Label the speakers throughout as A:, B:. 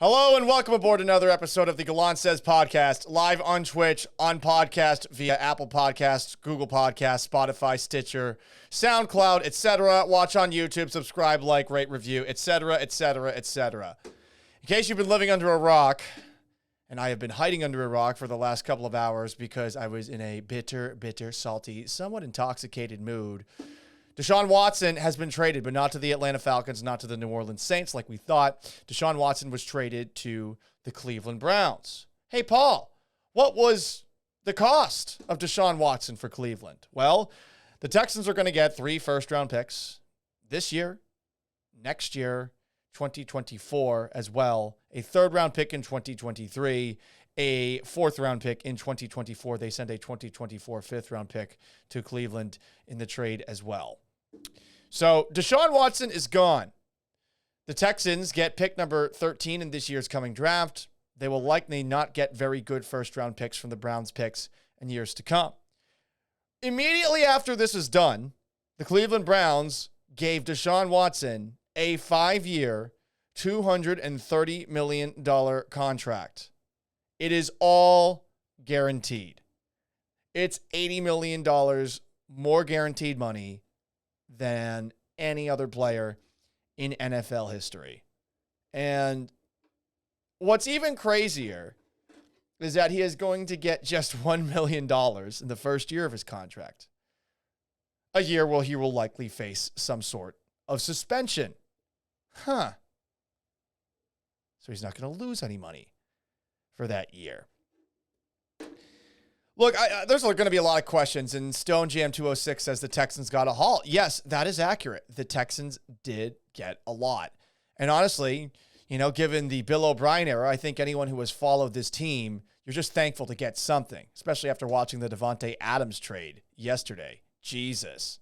A: Hello and welcome aboard another episode of the Gallant Says podcast, live on Twitch, on podcast via Apple Podcasts, Google Podcasts, Spotify, Stitcher, SoundCloud, etc. Watch on YouTube, subscribe, like, rate, review, etc., etc., etc. In case you've been living under a rock, and I have been hiding under a rock for the last couple of hours because I was in a bitter, salty, somewhat intoxicated mood. Deshaun Watson has been traded, but not to the Atlanta Falcons, not to the New Orleans Saints like we thought. Deshaun Watson was traded to the Cleveland Browns. Hey, Paul, what was the cost of Deshaun Watson for Cleveland? Well, the Texans are going to get 3 first-round picks this year, next year, 2024 as well, a third-round pick in 2023, a fourth-round pick in 2024. They send a 2024 fifth-round pick to Cleveland in the trade as well. So Deshaun Watson is gone. The Texans get pick number 13 in this year's coming draft. They will likely not get very good first-round picks from the Browns picks in years to come. Immediately after this is done, the Cleveland Browns gave Deshaun Watson a 5-year, $230 million contract. It is all guaranteed. It's $80 million more guaranteed money than any other player in NFL history. And what's even crazier is that he is going to get just $1 million in the first year of his contract. A year where he will likely face some sort of suspension. So he's not going to lose any money for that year. Look, there's going to be a lot of questions, and Stone Jam 206 says the Texans got a haul. Yes, that is accurate. The Texans did get a lot. And honestly, given the Bill O'Brien era, I think anyone who has followed this team, you're just thankful to get something, especially after watching the Davante Adams trade yesterday. Jesus.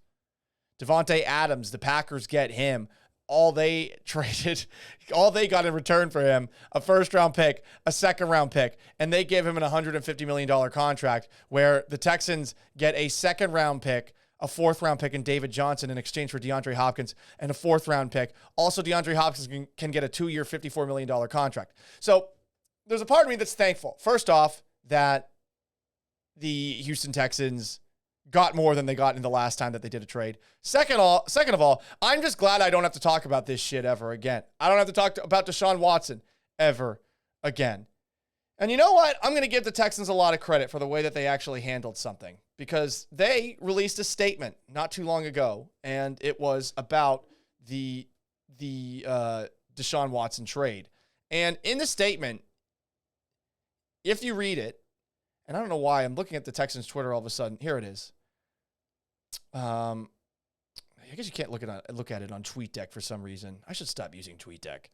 A: Davante Adams, the Packers get him. All they got in return for him, a first-round pick, a second-round pick, and they gave him an $150 million contract where the Texans get a second-round pick, a fourth-round pick in David Johnson in exchange for DeAndre Hopkins, and a fourth-round pick. Also, DeAndre Hopkins can get a 2-year, $54 million contract. So there's a part of me that's thankful, first off, that the Houston Texans got more than they got in the last time that they did a trade. Second of all, I'm just glad I don't have to talk about this shit ever again. I don't have to talk about Deshaun Watson ever again. And you know what? I'm going to give the Texans a lot of credit for the way that they actually handled something, because they released a statement not too long ago, and it was about the Deshaun Watson trade. And in the statement, if you read it, and I don't know why I'm looking at the Texans Twitter all of a sudden. Here it is. I guess you can't look at it on TweetDeck for some reason. I should stop using TweetDeck.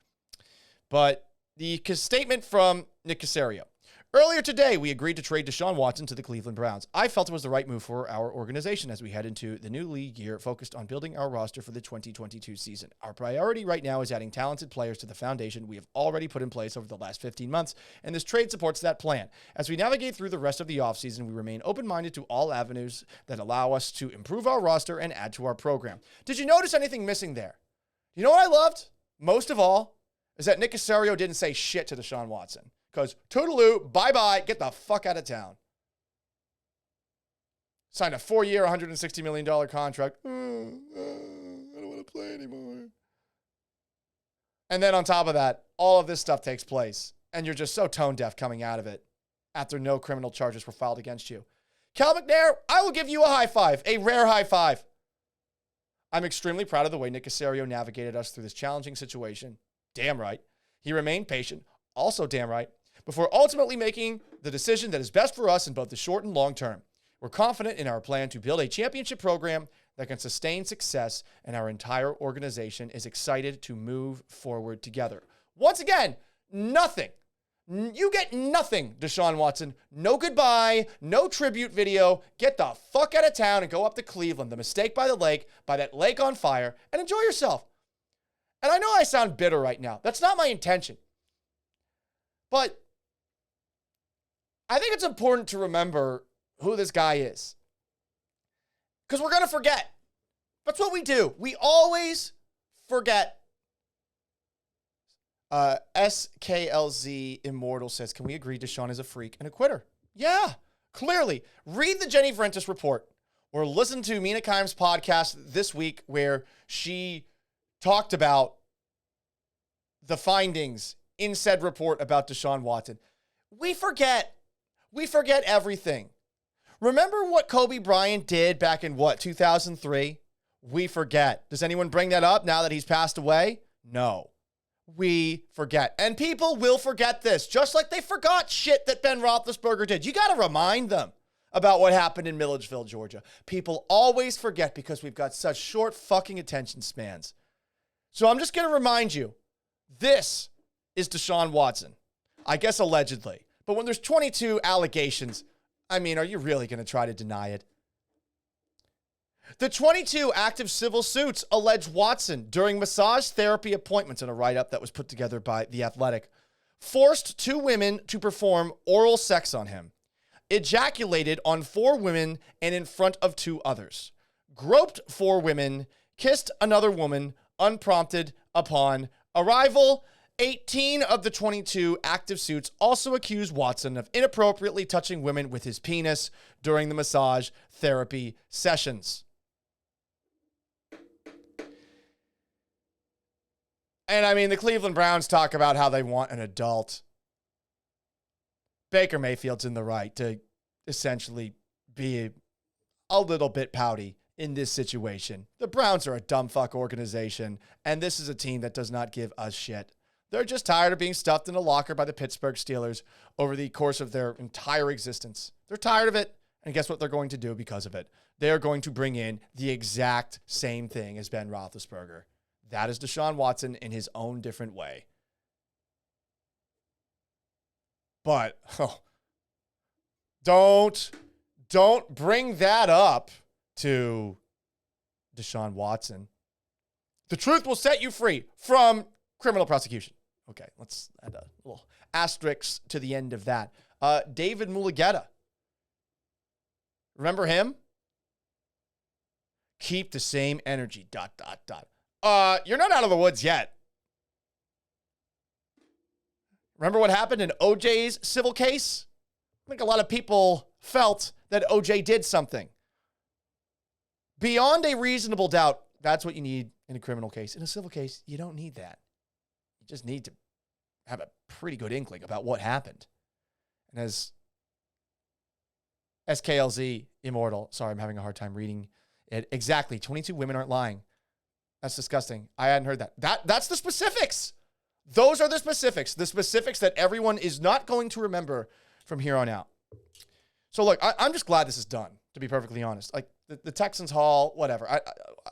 A: But the statement from Nick Caserio. Earlier today, we agreed to trade Deshaun Watson to the Cleveland Browns. I felt it was the right move for our organization as we head into the new league year focused on building our roster for the 2022 season. Our priority right now is adding talented players to the foundation we have already put in place over the last 15 months, and this trade supports that plan. As we navigate through the rest of the offseason, we remain open-minded to all avenues that allow us to improve our roster and add to our program. Did you notice anything missing there? You know what I loved most of all is that Nick Caserio didn't say shit to Deshaun Watson. Because toodaloo, bye-bye, get the fuck out of town. Signed a 4-year, $160 million contract. I don't want to play anymore. And then on top of that, all of this stuff takes place. And you're just so tone deaf coming out of it after no criminal charges were filed against you. Cal McNair, I will give you a high five, a rare high five. I'm extremely proud of the way Nick Caserio navigated us through this challenging situation. Damn right. He remained patient. Also damn right. Before ultimately making the decision that is best for us in both the short and long term. We're confident in our plan to build a championship program that can sustain success, and our entire organization is excited to move forward together. Once again, nothing. You get nothing, Deshaun Watson. No goodbye, no tribute video. Get the fuck out of town and go up to Cleveland, the mistake by the lake, by that lake on fire, and enjoy yourself. And I know I sound bitter right now. That's not my intention. But I think it's important to remember who this guy is. Because we're going to forget. That's what we do. We always forget. SKLZ Immortal says, can we agree Deshaun is a freak and a quitter? Yeah, clearly. Read the Jenny Vrentis report or listen to Mina Kimes' podcast this week where she talked about the findings in said report about Deshaun Watson. We forget everything. Remember what Kobe Bryant did back in 2003? We forget. Does anyone bring that up now that he's passed away? No. We forget. And people will forget this, just like they forgot shit that Ben Roethlisberger did. You got to remind them about what happened in Milledgeville, Georgia. People always forget because we've got such short fucking attention spans. So I'm just going to remind you, this is Deshaun Watson. I guess allegedly. But when there's 22 allegations, I mean, are you really going to try to deny it? The 22 active civil suits allege Watson, during massage therapy appointments in a write-up that was put together by The Athletic, forced 2 women to perform oral sex on him, ejaculated on 4 women and in front of 2 others, groped 4 women, kissed another woman unprompted upon arrival. 18 of the 22 active suits also accuse Watson of inappropriately touching women with his penis during the massage therapy sessions. And I mean, the Cleveland Browns talk about how they want an adult. Baker Mayfield's in the right to essentially be a little bit pouty in this situation. The Browns are a dumb fuck organization, and this is a team that does not give a shit. They're just tired of being stuffed in a locker by the Pittsburgh Steelers over the course of their entire existence. They're tired of it, and guess what they're going to do because of it? They are going to bring in the exact same thing as Ben Roethlisberger. That is Deshaun Watson in his own different way. But don't bring that up to Deshaun Watson. The truth will set you free from criminal prosecution. Okay, let's add a little asterisk to the end of that. David Mulugeta. Remember him? Keep the same energy, ... You're not out of the woods yet. Remember what happened in OJ's civil case? I think a lot of people felt that OJ did something. Beyond a reasonable doubt, that's what you need in a criminal case. In a civil case, you don't need that. You just need to have a pretty good inkling about what happened. And as SKLZ Immortal, sorry, I'm having a hard time reading it. Exactly, 22 women aren't lying. That's disgusting. I hadn't heard that. That's the specifics. Those are the specifics that everyone is not going to remember from here on out. So look, I'm just glad this is done, to be perfectly honest. Like the Texans haul, whatever.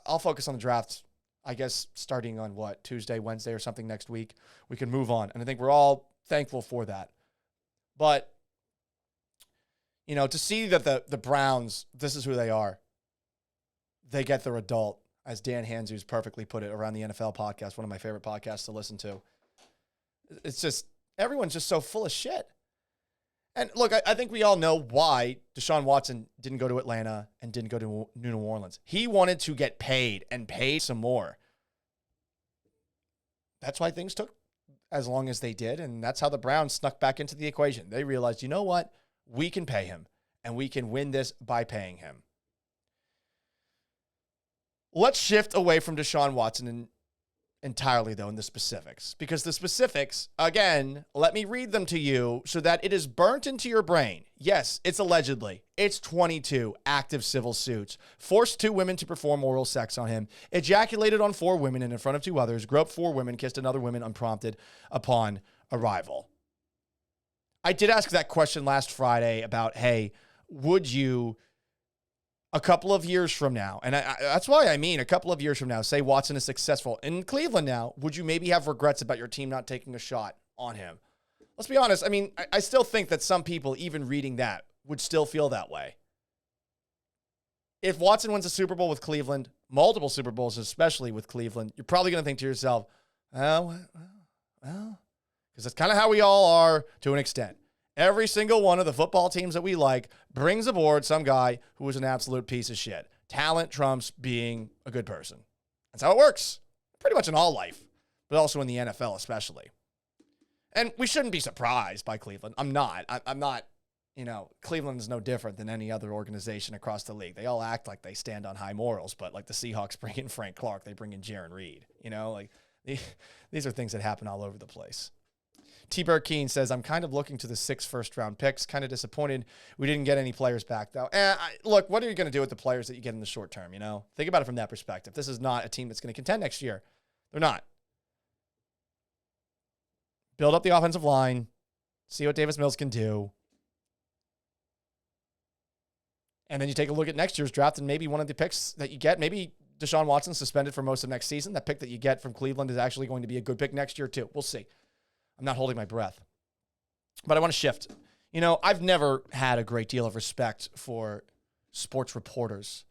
A: I'll focus on the drafts, I guess, starting on Tuesday, Wednesday or something next week. We can move on. And I think we're all thankful for that. But, to see that the Browns, this is who they are. They get their adult, as Dan Hanzus perfectly put it around the NFL podcast, one of my favorite podcasts to listen to. It's just, everyone's just so full of shit. And look, I think we all know why Deshaun Watson didn't go to Atlanta and didn't go to New Orleans. He wanted to get paid and pay some more. That's why things took as long as they did, and that's how the Browns snuck back into the equation. They realized, you know what? We can pay him, and we can win this by paying him. Let's shift away from Deshaun Watson entirely, though, in the specifics. Because the specifics, again, let me read them to you so that it is burnt into your brain. Yes, it's allegedly. It's 22 active civil suits. Forced 2 women to perform oral sex on him. Ejaculated on 4 women and in front of 2 others. Groped 4 women. Kissed another woman unprompted upon arrival. I did ask that question last Friday about, hey, would you... a couple of years from now, and that's why I mean a couple of years from now, say Watson is successful in Cleveland now, would you maybe have regrets about your team not taking a shot on him? Let's be honest. I mean, I still think that some people, even reading that, would still feel that way. If Watson wins a Super Bowl with Cleveland, multiple Super Bowls, especially with Cleveland, you're probably going to think to yourself, well, because that's kind of how we all are to an extent. Every single one of the football teams that we like brings aboard some guy who is an absolute piece of shit. Talent trumps being a good person. That's how it works. Pretty much in all life, but also in the NFL especially. And we shouldn't be surprised by Cleveland. I'm not. I'm not, Cleveland is no different than any other organization across the league. They all act like they stand on high morals, but like the Seahawks bring in Frank Clark, they bring in Jaron Reed. These are things that happen all over the place. T-Bird Keen says, I'm kind of looking to the 6 first-round picks. Kind of disappointed we didn't get any players back, though. Look, what are you going to do with the players that you get in the short term, Think about it from that perspective. This is not a team that's going to contend next year. They're not. Build up the offensive line. See what Davis Mills can do. And then you take a look at next year's draft and maybe one of the picks that you get, maybe Deshaun Watson suspended for most of next season. That pick that you get from Cleveland is actually going to be a good pick next year, too. We'll see. I'm not holding my breath. But I want to shift. I've never had a great deal of respect for sports reporters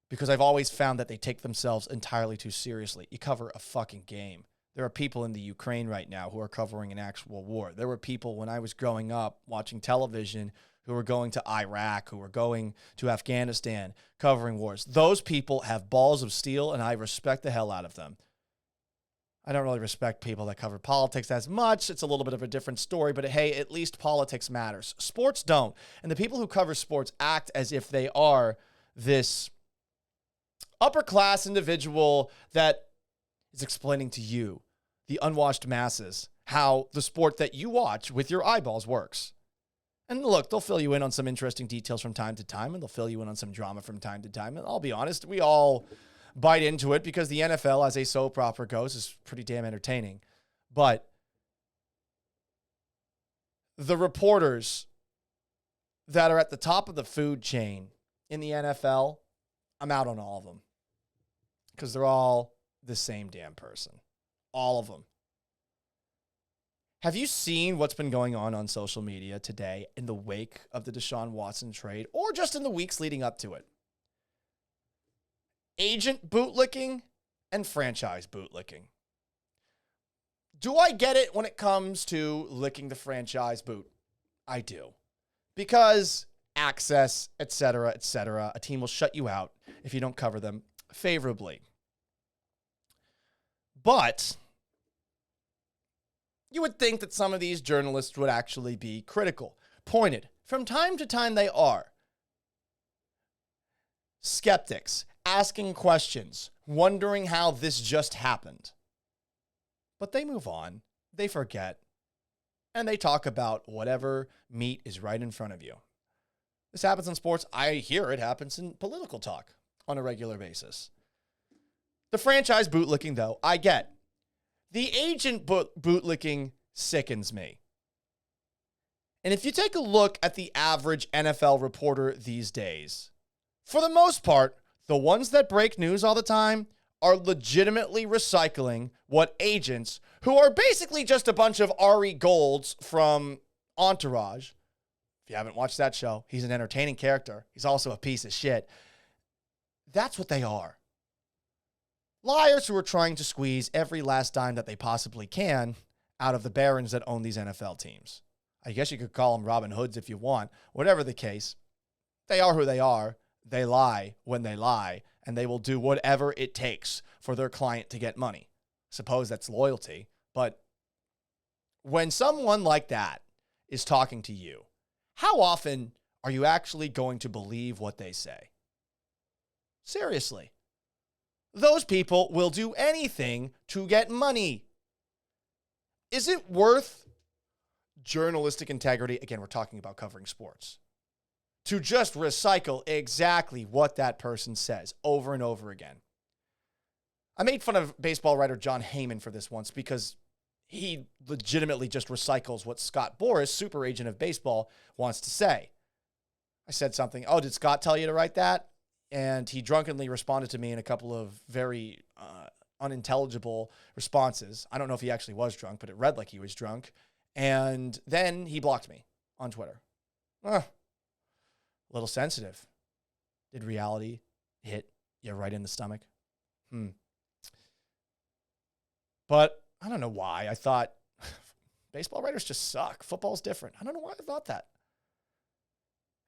A: because I've always found that they take themselves entirely too seriously. You cover a fucking game. There are people in the Ukraine right now who are covering an actual war. There were people when I was growing up watching television who were going to Iraq, who were going to Afghanistan, covering wars. Those people have balls of steel, and I respect the hell out of them. I don't really respect people that cover politics as much. It's a little bit of a different story, but hey, at least politics matters. Sports don't. And the people who cover sports act as if they are this upper-class individual that is explaining to you, the unwashed masses, how the sport that you watch with your eyeballs works. And look, they'll fill you in on some interesting details from time to time, and they'll fill you in on some drama from time to time. And I'll be honest, we all bite into it because the NFL, as a soap opera goes, is pretty damn entertaining. But the reporters that are at the top of the food chain in the NFL, I'm out on all of them because they're all the same damn person. All of them. Have you seen what's been going on social media today in the wake of the Deshaun Watson trade or just in the weeks leading up to it? Agent bootlicking and franchise bootlicking. Do I get it when it comes to licking the franchise boot? I do. Because access, et cetera, a team will shut you out if you don't cover them favorably. But you would think that some of these journalists would actually be critical. Pointed. From time to time they are. Skeptics. Asking questions, wondering how this just happened. But they move on, they forget, and they talk about whatever meat is right in front of you. This happens in sports. I hear it happens in political talk on a regular basis. The franchise bootlicking, though, I get. The agent bootlicking sickens me. And if you take a look at the average NFL reporter these days, for the most part, the ones that break news all the time are legitimately recycling what agents, who are basically just a bunch of Ari Golds from Entourage. If you haven't watched that show, he's an entertaining character. He's also a piece of shit. That's what they are. Liars who are trying to squeeze every last dime that they possibly can out of the barons that own these NFL teams. I guess you could call them Robin Hoods if you want. Whatever the case, they are who they are. They lie when they lie, and they will do whatever it takes for their client to get money. Suppose that's loyalty, but when someone like that is talking to you, how often are you actually going to believe what they say? Seriously. Those people will do anything to get money. Is it worth journalistic integrity? Again, we're talking about covering sports. To just recycle exactly what that person says over and over again. I made fun of baseball writer John Heyman for this once because he legitimately just recycles what Scott Boras, super agent of baseball, wants to say. I said something, oh, did Scott tell you to write that? And he drunkenly responded to me in a couple of very unintelligible responses. I don't know if he actually was drunk, but it read like he was drunk. And then he blocked me on Twitter. A little sensitive. Did reality hit you right in the stomach? But I don't know why. I thought baseball writers just suck. Football's different. I don't know why I thought that.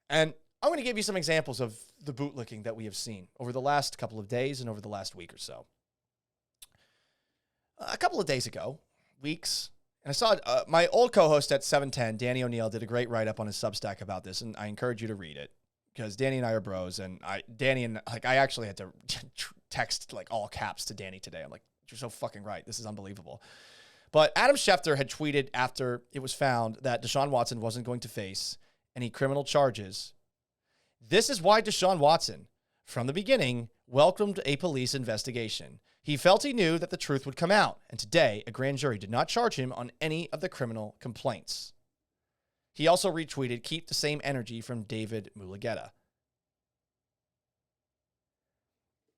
A: And I'm going to give you some examples of the bootlicking that we have seen over the last couple of days and over the last week or so. A couple of days ago, weeks, And I saw my old co-host at 710, Danny O'Neill, did a great write-up on his Substack about this, and I encourage you to read it because Danny and I are bros, and I actually had to text like all caps to Danny today. I'm like, you're so fucking right. This is unbelievable. But Adam Schefter had tweeted after it was found that Deshaun Watson wasn't going to face any criminal charges. This is why Deshaun Watson, from the beginning, welcomed a police investigation. He felt he knew that the truth would come out, and today, a grand jury did not charge him on any of the criminal complaints. He also retweeted, "Keep the same energy," from David Mulugeta.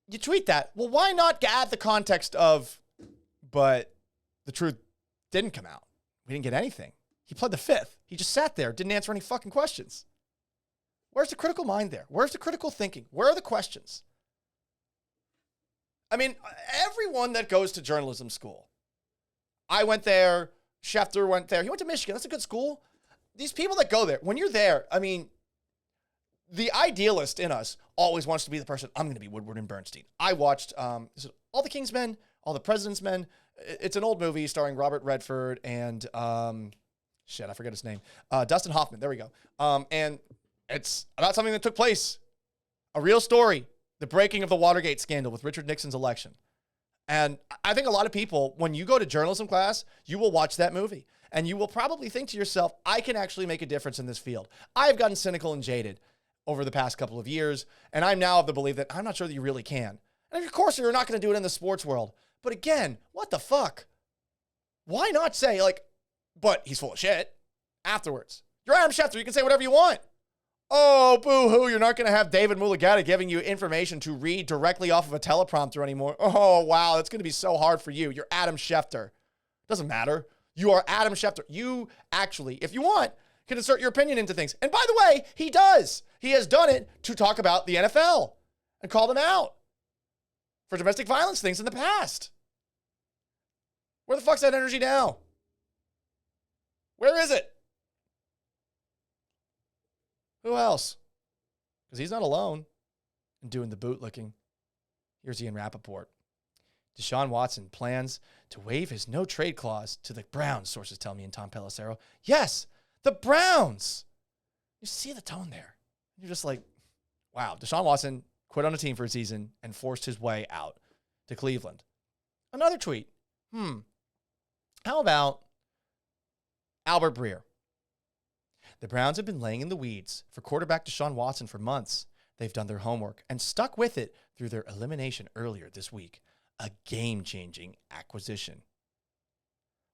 A: You tweet that. Well, why not add the context of, but the truth didn't come out. We didn't get anything. He pled the fifth. He just sat there, didn't answer any fucking questions. Where's the critical mind there? Where's the critical thinking? Where are the questions? I mean, everyone that goes to journalism school, I went there, Schefter went there, he went to Michigan, that's a good school. These people that go there, when you're there, I mean, the idealist in us always wants to be the person, I'm going to be Woodward and Bernstein. I watched is it All the King's Men, All the President's Men. It's an old movie starring Robert Redford and, I forget his name, Dustin Hoffman, there we go. And it's about something that took place, a real story. The breaking of the Watergate scandal with Richard Nixon's election. And I think a lot of people, when you go to journalism class, you will watch that movie. And you will probably think to yourself, I can actually make a difference in this field. I've gotten cynical and jaded over the past couple of years. And I'm now of the belief that I'm not sure that you really can. And of course, you're not going to do it in the sports world. But again, what the fuck? Why not say, like, but he's full of shit afterwards? You're Adam Schefter. You can say whatever you want. Oh, boo-hoo, you're not going to have David Mulugeta giving you information to read directly off of a teleprompter anymore. Oh, wow, that's going to be so hard for you. You're Adam Schefter. Doesn't matter. You are Adam Schefter. You actually, if you want, can insert your opinion into things. And by the way, he does. He has done it to talk about the NFL and call them out for domestic violence things in the past. Where the fuck's that energy now? Where is it? Who else? Because he's not alone in doing the bootlicking. Here's Ian Rappaport. Deshaun Watson plans to waive his no-trade clause to the Browns, sources tell me, and Tom Pelissero. Yes, the Browns. You see the tone there. You're just like, wow, Deshaun Watson quit on a team for a season and forced his way out to Cleveland. Another tweet. How about Albert Breer? The Browns have been laying in the weeds for quarterback Deshaun Watson for months. They've done their homework and stuck with it through their elimination earlier this week. A game-changing acquisition.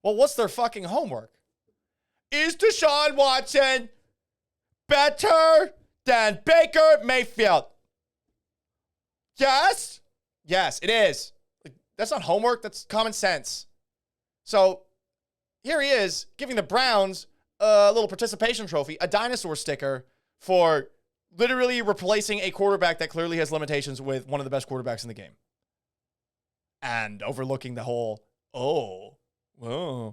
A: Well, what's their fucking homework? Is Deshaun Watson better than Baker Mayfield? Yes? Yes, it is. That's not homework. That's common sense. So here he is giving the Browns a little participation trophy, a dinosaur sticker for literally replacing a quarterback that clearly has limitations with one of the best quarterbacks in the game. And overlooking the whole, I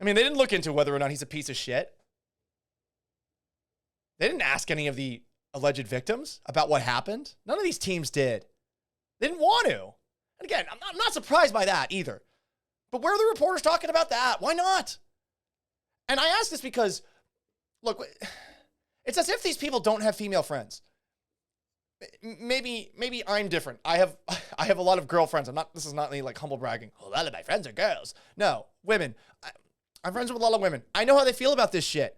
A: mean, they didn't look into whether or not he's a piece of shit. They didn't ask any of the alleged victims about what happened. None of these teams did. They didn't want to. And again, I'm not surprised by that either. But where are the reporters talking about that? Why not? And I ask this because, look, it's as if these people don't have female friends. Maybe I'm different. I have a lot of girlfriends. This is not any like humble bragging. A lot of my friends are girls. No, women. I'm friends with a lot of women. I know how they feel about this shit.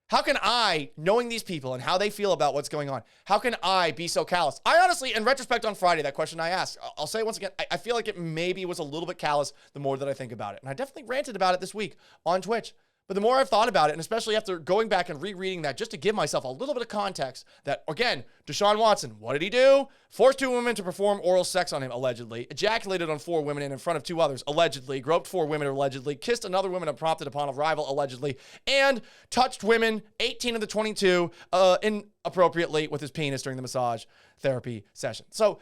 A: How can I, knowing these people and how they feel about what's going on, how can I be so callous? I honestly, in retrospect on Friday, that question I asked, I'll say it once again, I feel like it maybe was a little bit callous the more that I think about it. And I definitely ranted about it this week on Twitch. But the more I've thought about it, and especially after going back and rereading that, just to give myself a little bit of context, that, again, Deshaun Watson, what did he do? Forced 2 women to perform oral sex on him, allegedly. Ejaculated on 4 women and in front of 2 others, allegedly. Groped 4 women, allegedly. Kissed another woman unprompted upon a rival, allegedly. And touched women, 18 of the 22, inappropriately with his penis during the massage therapy session. So,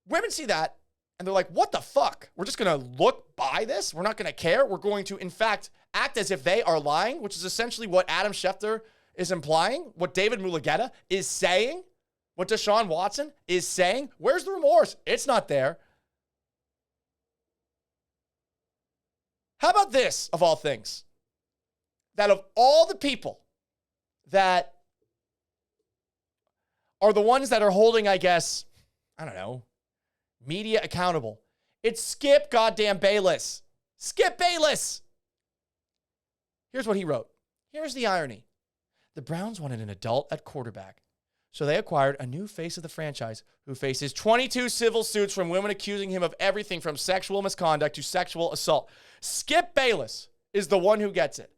A: women see that, and they're like, what the fuck? We're just going to look by this? We're not going to care? We're going to, in fact, act as if they are lying, which is essentially what Adam Schefter is implying, what David Mulugeta is saying, what Deshaun Watson is saying. Where's the remorse? It's not there. How about this, of all things? That of all the people that are the ones that are holding, I guess, I don't know, media accountable, it's Skip goddamn Bayless. Skip Bayless. Here's what he wrote. Here's the irony. The Browns wanted an adult at quarterback, so they acquired a new face of the franchise who faces 22 civil suits from women accusing him of everything from sexual misconduct to sexual assault. Skip Bayless is the one who gets it.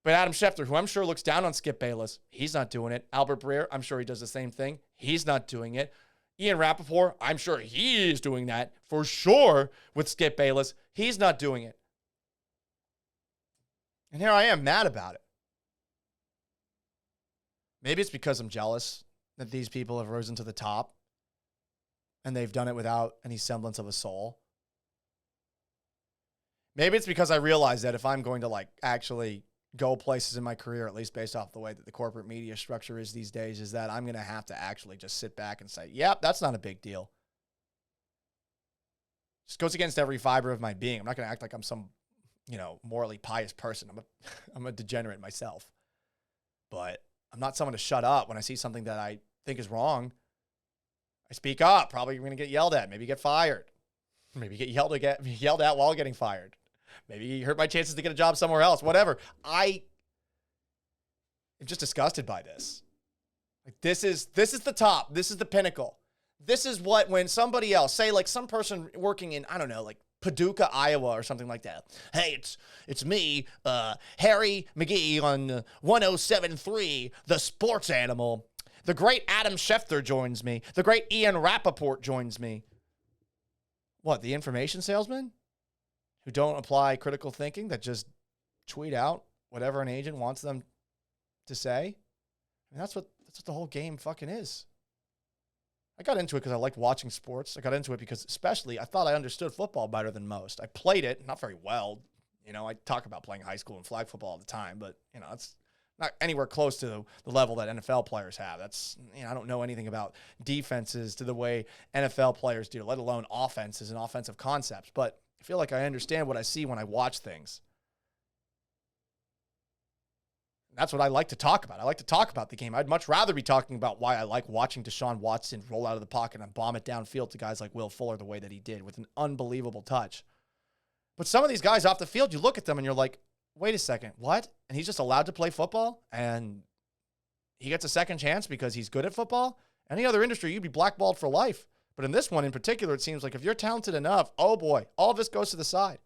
A: But Adam Schefter, who I'm sure looks down on Skip Bayless, he's not doing it. Albert Breer, I'm sure he does the same thing. He's not doing it. Ian Rappaport, I'm sure he is doing that for sure with Skip Bayless. He's not doing it. And here I am mad about it. Maybe it's because I'm jealous that these people have risen to the top and they've done it without any semblance of a soul. Maybe it's because I realize that if I'm going to actually go places in my career, at least based off the way that the corporate media structure is these days, is that I'm going to have to actually just sit back and say, yep, that's not a big deal. Just goes against every fiber of my being. I'm not going to act like I'm some, morally pious person. I'm a degenerate myself. But I'm not someone to shut up when I see something that I think is wrong. I speak up. Probably you're going to get yelled at. Maybe get fired. Maybe get yelled at while getting fired. Maybe you hurt my chances to get a job somewhere else. Whatever. I am just disgusted by this. This is the top. This is the pinnacle. This is what when somebody else, say some person working in, I don't know, Paducah, Iowa or something like that. Hey, it's me, Harry McGee on 107.3, the sports animal. The great Adam Schefter joins me. The great Ian Rappaport joins me. What, the information salesman? Who don't apply critical thinking, that just tweet out whatever an agent wants them to say? And that's what the whole game fucking is. I got into it because I liked watching sports. I got into it because especially I thought I understood football better than most. I played it, not very well. I talk about playing high school and flag football all the time, but, it's not anywhere close to the level that NFL players have. That's, I don't know anything about defenses to the way NFL players do, let alone offenses and offensive concepts. But I feel like I understand what I see when I watch things. That's what I like to talk about. I like to talk about the game. I'd much rather be talking about why I like watching Deshaun Watson roll out of the pocket and bomb it downfield to guys like Will Fuller the way that he did with an unbelievable touch. But some of these guys off the field, you look at them and you're like, wait a second, what? And he's just allowed to play football? And he gets a second chance because he's good at football? Any other industry, you'd be blackballed for life. But in this one in particular, it seems like if you're talented enough, oh boy, all of this goes to the side.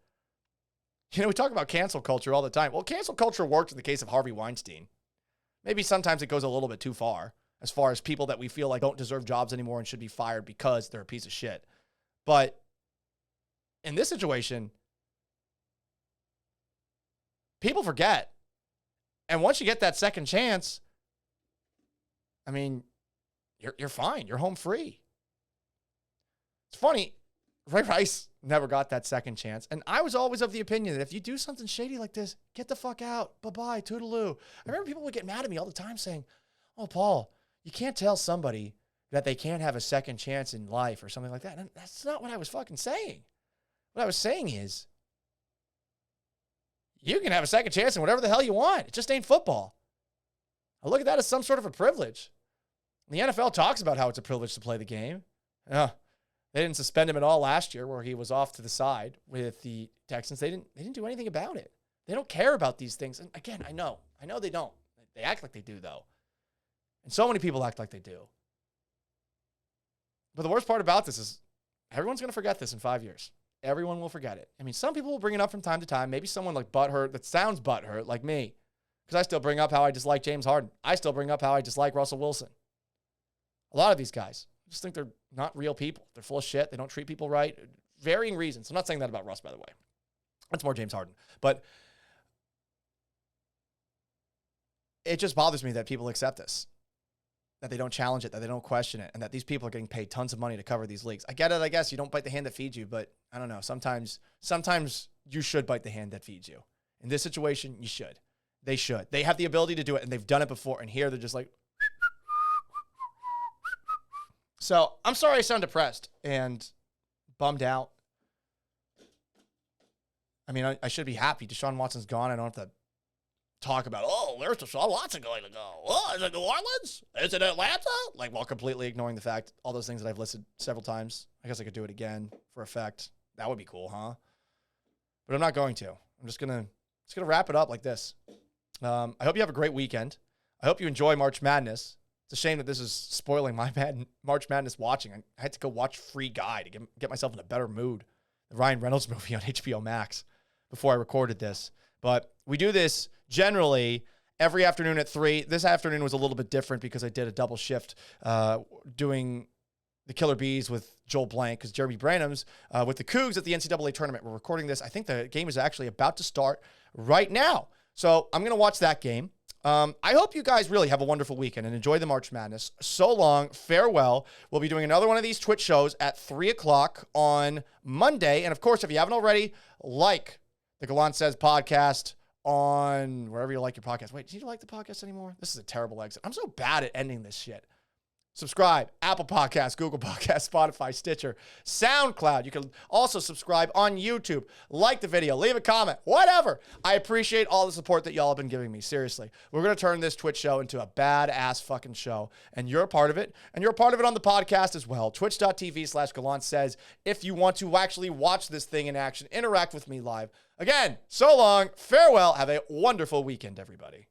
A: We talk about cancel culture all the time. Well, cancel culture worked in the case of Harvey Weinstein. Maybe sometimes it goes a little bit too far as people that we feel like don't deserve jobs anymore and should be fired because they're a piece of shit. But in this situation, people forget. And once you get that second chance, you're fine. You're home free. It's funny. Ray Rice never got that second chance. And I was always of the opinion that if you do something shady like this, get the fuck out. Bye-bye, toodaloo. I remember people would get mad at me all the time saying, oh, Paul, you can't tell somebody that they can't have a second chance in life or something like that. And that's not what I was fucking saying. What I was saying is, you can have a second chance in whatever the hell you want. It just ain't football. I look at that as some sort of a privilege. The NFL talks about how it's a privilege to play the game. They didn't suspend him at all last year where he was off to the side with the Texans. They didn't do anything about it. They don't care about these things. And again, I know they don't. They act like they do, though. And so many people act like they do. But the worst part about this is everyone's going to forget this in 5 years. Everyone will forget it. Some people will bring it up from time to time. Maybe someone like butthurt that sounds butthurt like me. Because I still bring up how I dislike James Harden. I still bring up how I dislike Russell Wilson. A lot of these guys. I just think they're not real people. They're full of shit. They don't treat people right. Varying reasons. I'm not saying that about Russ, by the way. That's more James Harden. But it just bothers me that people accept this, that they don't challenge it, that they don't question it, and that these people are getting paid tons of money to cover these leagues. I get it, I guess. You don't bite the hand that feeds you, but I don't know. Sometimes you should bite the hand that feeds you. In this situation, you should. They should. They have the ability to do it, and they've done it before, and here they're just like... So I'm sorry I sound depressed and bummed out. I mean, I should be happy. Deshaun Watson's gone. I don't have to talk about, oh, where's Deshaun Watson going to go? Oh, is it New Orleans? Is it Atlanta? Like, while completely ignoring the fact, all those things that I've listed several times. I guess I could do it again for effect. That would be cool, huh? But I'm not going to. I'm just gonna wrap it up like this. I hope you have a great weekend. I hope you enjoy March Madness. It's a shame that this is spoiling my March Madness watching. I had to go watch Free Guy to get myself in a better mood. The Ryan Reynolds movie on HBO Max before I recorded this. But we do this generally every afternoon at 3. This afternoon was a little bit different because I did a double shift doing the Killer Bees with Joel Blank because Jeremy Branham's with the Cougs at the NCAA tournament. We're recording this. I think the game is actually about to start right now. So I'm going to watch that game. I hope you guys really have a wonderful weekend and enjoy the March Madness. So long. Farewell. We'll be doing another one of these Twitch shows at 3 o'clock on Monday. And of course, if you haven't already, like the Gallant Says podcast on wherever you like your podcast. Wait, do you like the podcast anymore? This is a terrible exit. I'm so bad at ending this shit. Subscribe, Apple Podcasts, Google Podcasts, Spotify, Stitcher, SoundCloud. You can also subscribe on YouTube. Like the video, leave a comment, whatever. I appreciate all the support that y'all have been giving me. Seriously. We're going to turn this Twitch show into a badass fucking show. And you're a part of it. And you're a part of it on the podcast as well. Twitch.tv/Gallant Says if you want to actually watch this thing in action, interact with me live. Again, so long, farewell. Have a wonderful weekend, everybody.